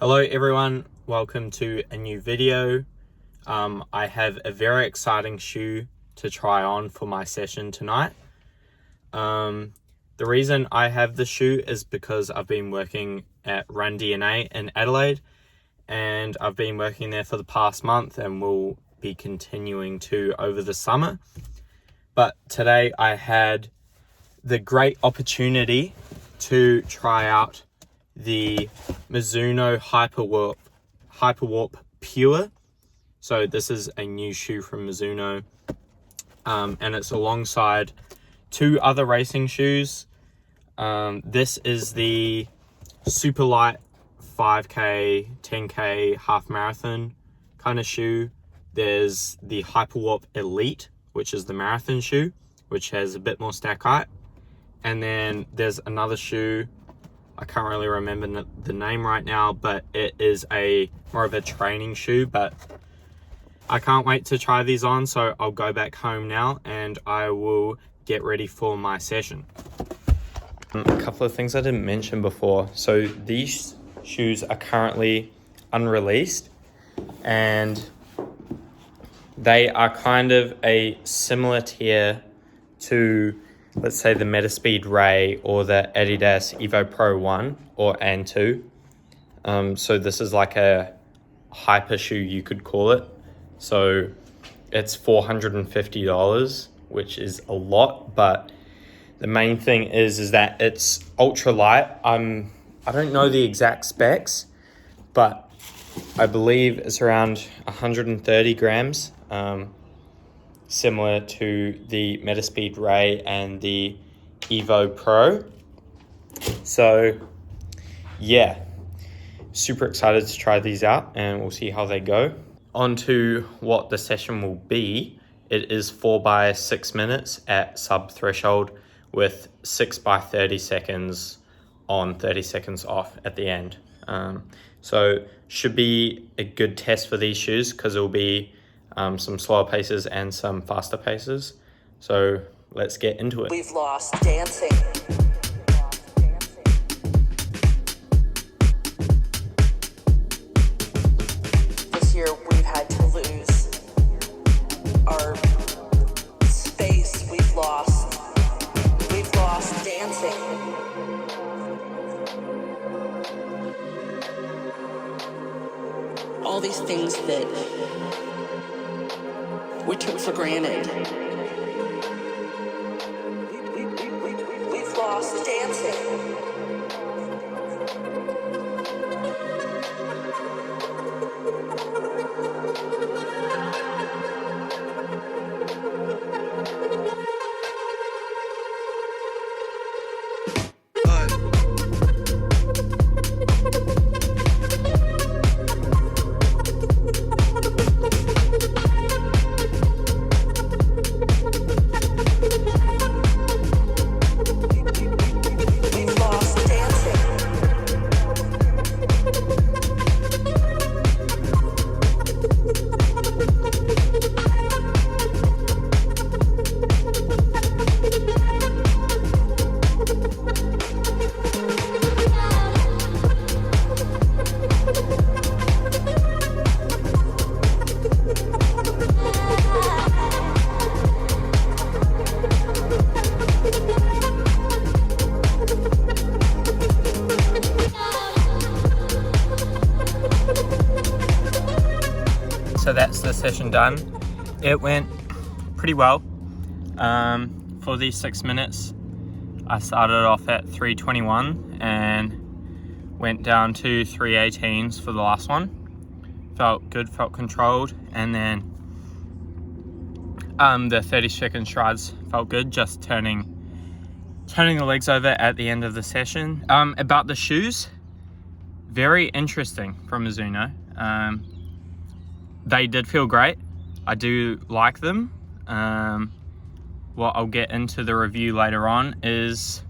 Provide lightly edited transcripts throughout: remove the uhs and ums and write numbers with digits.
Hello everyone, welcome to a new video. I have a very exciting shoe to try on for my session tonight. The reason I have the shoe is because I've been working at Run DNA in Adelaide, and I've been working there for the past month and will be continuing to over the summer. But today I had the great opportunity to try out the Mizuno Hyperwarp Pure. So this is a new shoe from Mizuno, and it's alongside two other racing shoes. This is the super light 5k 10k half marathon kind of shoe. There's the Hyperwarp Elite, which is the marathon shoe, which has a bit more stack height, and then there's another shoe, I can't really remember the name right now, but it is more of a training shoe. But I can't wait to try these on, so I'll go back home now and I will get ready for my session. A couple of things I didn't mention before. So these shoes are currently unreleased, and they are kind of a similar tier to, let's say, the Metaspeed Ray or the Adidas Evo Pro 1 and 2. So this is like a hyper shoe, you could call it. So it's $450, which is a lot, but the main thing is that it's ultra light. I don't know the exact specs, but I believe it's around 130 grams. Similar to the Metaspeed Ray and the Evo Pro. So yeah, super excited to try these out, and we'll see how they go. On to what the session will be. It is 4 by 6 minutes at sub threshold with 6 by 30 seconds on, 30 seconds off at the end. So should be a good test for these shoes, because it will be some slower paces and some faster paces. So let's get into it. We've lost dancing. This year we've had to lose our space. We've lost dancing. All these things that we took for granted. We've lost dancing. So that's the session done. It went pretty well. For these 6 minutes, I started off at 321 and went down to 318s for the last one. Felt good, felt controlled, and then the 30-second strides felt good, just turning the legs over at the end of the session. About the shoes, very interesting from Mizuno. They did feel great. I do like them. What I'll get into the review later on is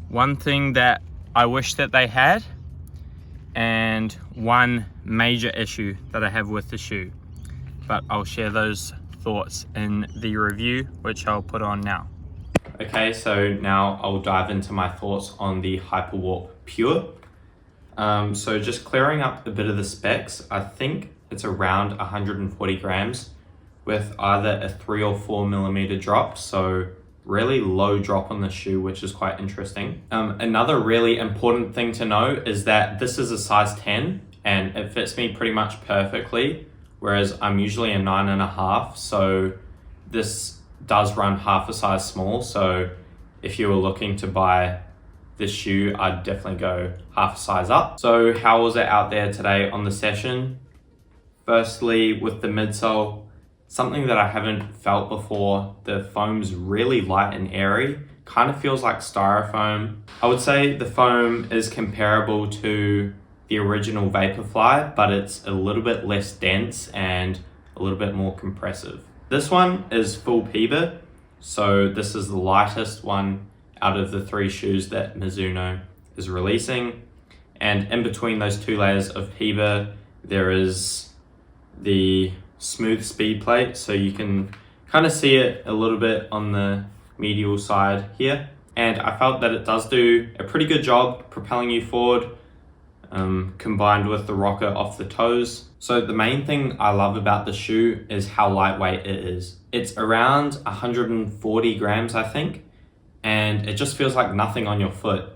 one thing that I wish that they had, and one major issue that I have with the shoe. But I'll share those thoughts in the review, which I'll put on now. Okay, so now I'll dive into my thoughts on the Hyperwarp Pure. So just clearing up a bit of the specs, I think it's around 140 grams with either a 3 or 4 millimeter drop. So really low drop on the shoe, which is quite interesting. Another really important thing to know is that this is a size 10 and it fits me pretty much perfectly, whereas I'm usually a 9.5. So this does run half a size small. So if you were looking to buy this shoe, I'd definitely go half a size up. So how was it out there today on the session? Firstly, with the midsole, something that I haven't felt before, the foam's really light and airy, kind of feels like styrofoam. I would say the foam is comparable to the original Vaporfly, but it's a little bit less dense and a little bit more compressive. This one is full PEBA, so this is the lightest one out of the 3 shoes that Mizuno is releasing. And in between those 2 layers of PEBA, there is the smooth speed plate, so you can kind of see it a little bit on the medial side here. And I felt that it does do a pretty good job propelling you forward, combined with the rocker off the toes. So the main thing I love about the shoe is how lightweight it is. It's around 140 grams, I think, and it just feels like nothing on your foot.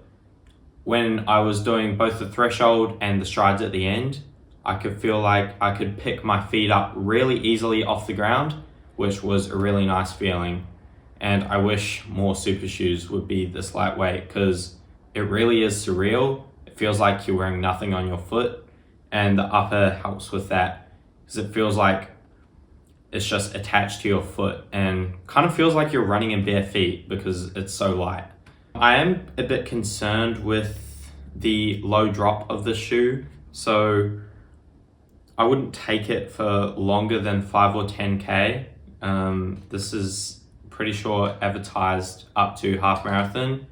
When I was doing both the threshold and the strides at the end, I could feel like I could pick my feet up really easily off the ground, which was a really nice feeling. And I wish more super shoes would be this lightweight, because it really is surreal. It feels like you're wearing nothing on your foot, and the upper helps with that, because it feels like it's just attached to your foot and kind of feels like you're running in bare feet because it's so light. I am a bit concerned with the low drop of the shoe, so I wouldn't take it for longer than 5 or 10K. This is pretty sure advertised up to half marathon,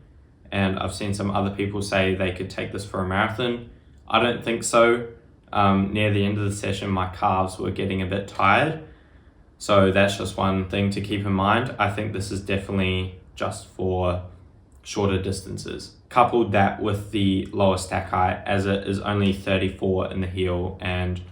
and I've seen some other people say they could take this for a marathon. I don't think so. Near the end of the session, my calves were getting a bit tired, so that's just one thing to keep in mind. I think this is definitely just for shorter distances. Coupled that with the lower stack height, as it is only 34 in the heel and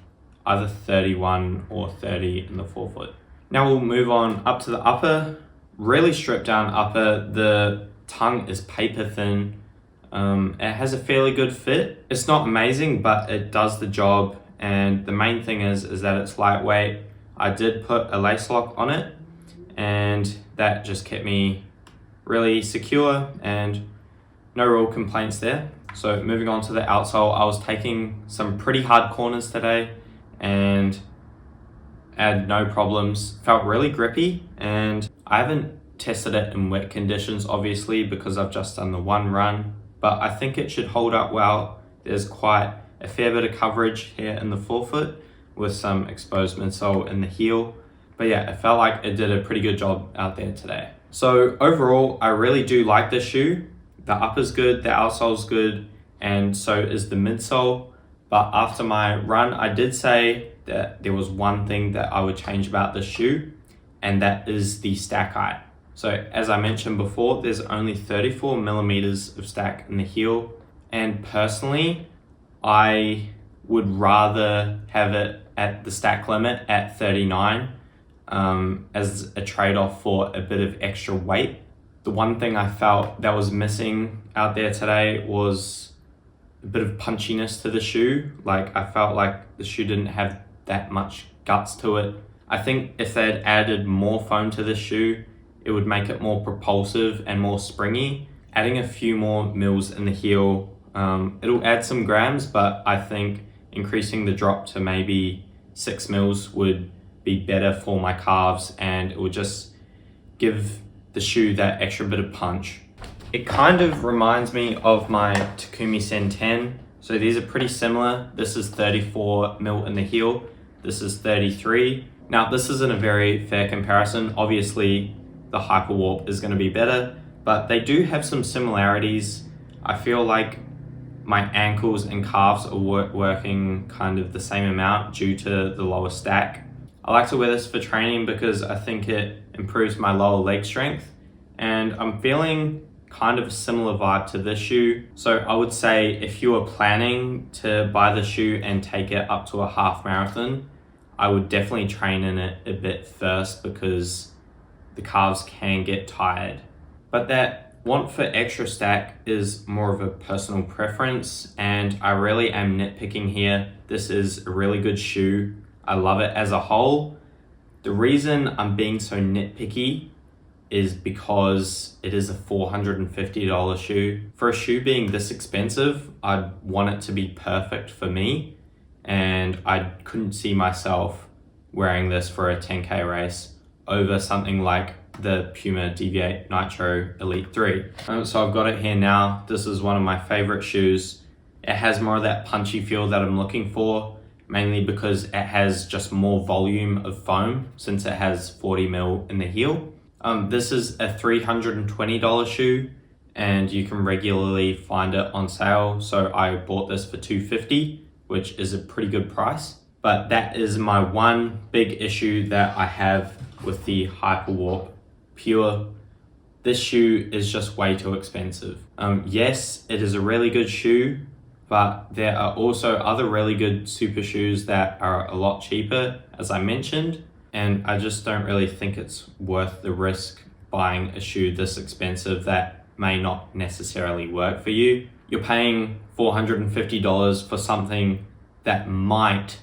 either 31 or 30 in the forefoot. Now we'll move on up to the upper. Really stripped down upper. The tongue is paper thin. It has a fairly good fit. It's not amazing, but it does the job. And the main thing is that it's lightweight. I did put a lace lock on it, and that just kept me really secure and no real complaints there. So moving on to the outsole, I was taking some pretty hard corners today and had no problems. Felt really grippy, and I haven't tested it in wet conditions obviously because I've just done the one run, but I think it should hold up well. There's quite a fair bit of coverage here in the forefoot with some exposed midsole in the heel. But yeah, it felt like it did a pretty good job out there today. So overall, I really do like this shoe. The upper's good, the outsole's good, and so is the midsole. But after my run, I did say that there was one thing that I would change about this shoe, and that is the stack height. So as I mentioned before, there's only 34 millimeters of stack in the heel, and personally, I would rather have it at the stack limit at 39 as a trade-off for a bit of extra weight. The one thing I felt that was missing out there today was a bit of punchiness to the shoe. Like, I felt like the shoe didn't have that much guts to it. I think if they had added more foam to the shoe, it would make it more propulsive and more springy. Adding a few more mils in the heel, it'll add some grams, but I think increasing the drop to maybe 6 mils would be better for my calves, and it would just give the shoe that extra bit of punch. It kind of reminds me of my Takumi Sen 10. So these are pretty similar. This is 34 mil in the heel. This is 33. Now this isn't a very fair comparison. Obviously the Hyperwarp is going to be better, but they do have some similarities. I feel like my ankles and calves are working kind of the same amount due to the lower stack. I like to wear this for training because I think it improves my lower leg strength, and I'm feeling kind of a similar vibe to this shoe. So I would say if you are planning to buy the shoe and take it up to a half marathon, I would definitely train in it a bit first because the calves can get tired. But that want for extra stack is more of a personal preference, and I really am nitpicking here. This is a really good shoe. I love it as a whole. The reason I'm being so nitpicky is because it is a $450 shoe. For a shoe being this expensive, I'd want it to be perfect for me, and I couldn't see myself wearing this for a 10K race over something like the Puma Deviate Nitro Elite 3. So I've got it here now. This is one of my favorite shoes. It has more of that punchy feel that I'm looking for, mainly because it has just more volume of foam since it has 40 mil in the heel. This is a $320 shoe, and you can regularly find it on sale. So I bought this for $250, which is a pretty good price. But that is my one big issue that I have with the Hyperwarp Pure. This shoe is just way too expensive. Yes, it is a really good shoe, but there are also other really good super shoes that are a lot cheaper, as I mentioned. And I just don't really think it's worth the risk buying a shoe this expensive that may not necessarily work for you. You're paying $450 for something that might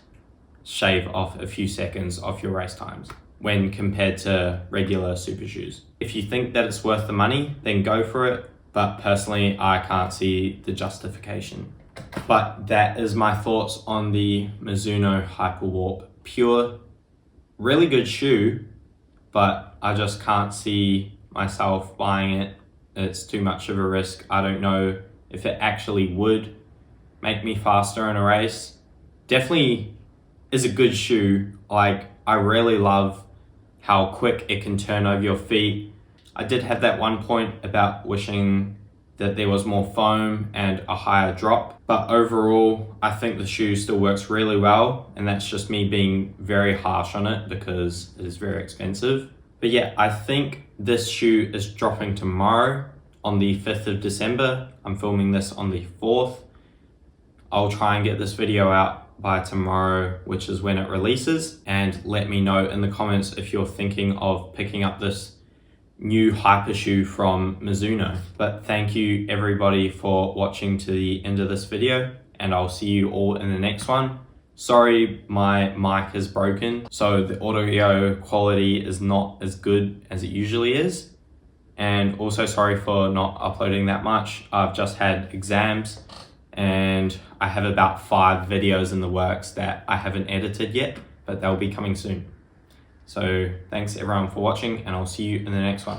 shave off a few seconds off your race times when compared to regular super shoes. If you think that it's worth the money, then go for it. But personally, I can't see the justification. But that is my thoughts on the Mizuno Hyperwarp Pure. Really good shoe, but I just can't see myself buying it. It's too much of a risk. I don't know if it actually would make me faster in a race. Definitely is a good shoe. Like, I really love how quick it can turn over your feet. I did have that one point about wishing that there was more foam and a higher drop, but overall I think the shoe still works really well, and that's just me being very harsh on it because it is very expensive. But yeah, I think this shoe is dropping tomorrow on the 5th of December. I'm filming this on the 4th. I'll try and get this video out by tomorrow, which is when it releases, and let me know in the comments if you're thinking of picking up this new hyper shoe from Mizuno. But thank you everybody for watching to the end of this video, and I'll see you all in the next one. Sorry, my mic is broken, so the audio quality is not as good as it usually is. And also sorry for not uploading that much. I've just had exams, and I have about 5 videos in the works that I haven't edited yet, but they'll be coming soon. So thanks everyone for watching, and I'll see you in the next one.